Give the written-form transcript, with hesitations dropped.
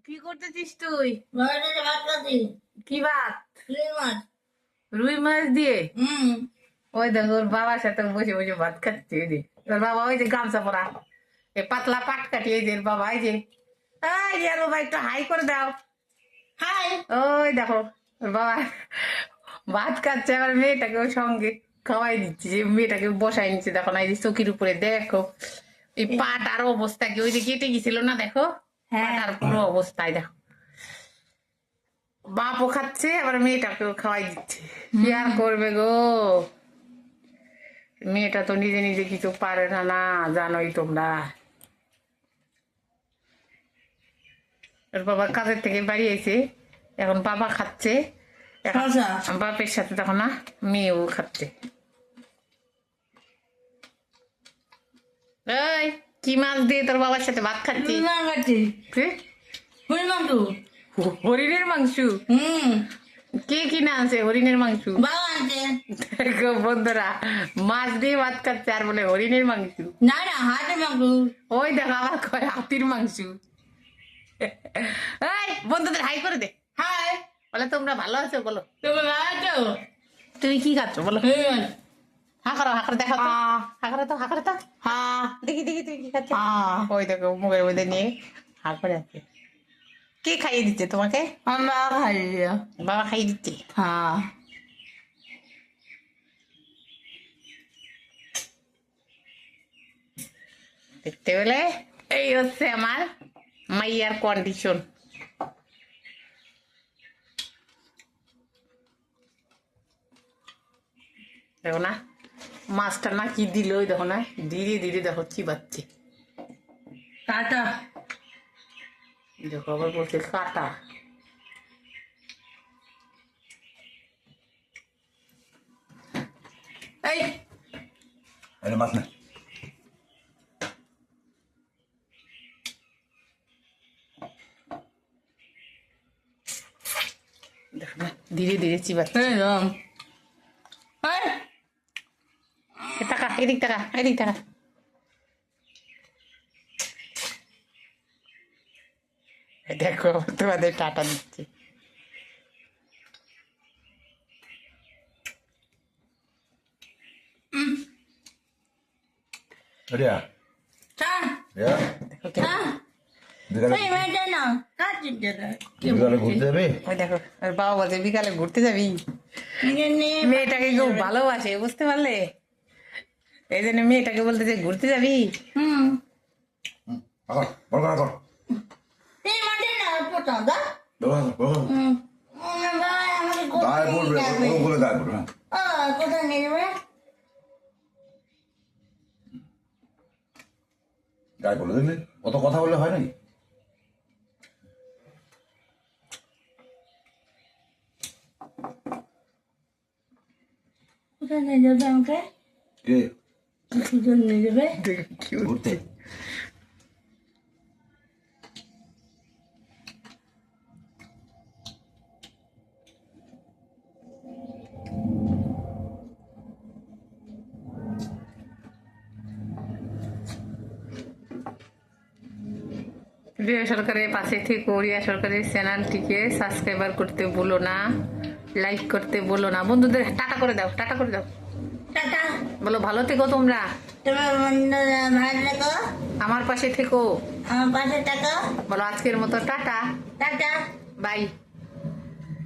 কি করতেছিস তুই? ঘরে ভাত খাচ্ছি। কি ভাত? রুই মাছ। রুই মাছ দিয়ে? হুম। ওই দেখো ওর বাবার সাথে বসে বসে ভাত খাচ্ছে। ওই যে ওর বাবা ওই যে গামছা পরা, এই পাতলা পাট কাটিয়ে যে ওর বাবা, এই যে আর বাবা একটু হাই করে দাও। হাই। ওই দেখো ওর বাবা ভাত খাচ্ছে, আবার মেয়েটাকে ওর সঙ্গে খাওয়াই দিচ্ছে, যে মেয়েটাকে বসাই নিচ্ছে। দেখো না এই যে চকির উপরে, দেখো এই পাট আর অবস্থা কি, ওই যে কেটে গেছিল না, দেখো পাটার পুরো অবস্থায় দেখো। বাপও খাচ্ছে আবার মেয়েটাকেও খাওয়াই দিচ্ছে। কি আর করবে গো, মেয়েটা তো নিজে নিজে কিছু পারে না, না জানোই তোমরা। ওর বাবা কাজের থেকে বাড়ি আইছে, এখন বাবা খাচ্ছে, এখন বাপের সাথে তখন না মেয়েও খাচ্ছে। এই কি মাছ দিয়ে তোর বাবার সাথে ভাত খাচ্ছি? হরিণের মাংস। কে কিনে আনছে হরিণের মাংস? দেখো বন্ধুরা, মাছ দিয়ে ভাত খাচ্ছে আর বলে হরিণের মাংস। না না, হাতের মাংস। ওই দেখো আবার কয় হাতির মাংস। এই বন্ধুদের হাই করে দে। হাই। বলে তোমরা ভালো আছো বলো। তুমি ভালো আছো? তুমি কি খাচ্ছ বলো? হাঁকারো হাঁকারো দেখা তো, হাঁকারো তো হাঁকারো তো। হ্যাঁ দেখি দেখি তুমি কি খাচ্ছ। ওই দেখো মুখের মধ্যে নিয়ে হাঁ করে আছে। কে খাইয়ে দিচ্ছে তোমাকে? আমার বাবা খাইয়ে। বাবা খাইয়ে দিচ্ছে? হ্যাঁ। দেখতে পেলে, এই হচ্ছে আমার মাইয়ার কন্ডিশন। দেখো না মাছটা না কি দিল, ওই দেখো না ধীরে ধীরে দেখো চিবাচ্ছে। কাটা। দেখো আবার বলছে কাটা। এই আরে মাছ না। দেখো না ধীরে ধীরে চিবাচ্ছে। টাকা এদিক টাকা এদিক টাকা। দেখো তোমাদের টাটা দিচ্ছে। রিয়া রিয়া বিকালে ঘুরতে যাবি? ওই দেখো ওর বাবা বলছে বিকালে ঘুরতে যাবি। মেয়েটাকে খুব ভালোবাসে, বুঝতে পারলে? এই জন্য মেয়েটাকে বলতেছে ঘুরতে যাবি। বড় কর কর গায়ে পড়বে, ওরকম করে গায়ে পড়বে। কোথায় নিয়ে যাবে? গায়ে পড়লে দেখলি অত কথা বললে হয় নাকি? কোথায় নিয়ে যাবে আমাকে? কে কোথায় নিয়ে যাবে? ঘুরতে? রিয়া সরকারের পাশে থেকে রিয়া সরকারের চ্যানেলটিকে সাবস্ক্রাইবার করতে ভুলো না, লাইক করতে ভুলো না। বন্ধুদের টাটা করে দাও, টাটা করে দাও। টাটা। বলো ভালো থেকো তোমরা, তোমার বন্ধুরা ভালো থেকো, আমার পাশে থেকো। আমার পাশে থাকো। বলো আজকের মতো টাটা টাটা। বাই।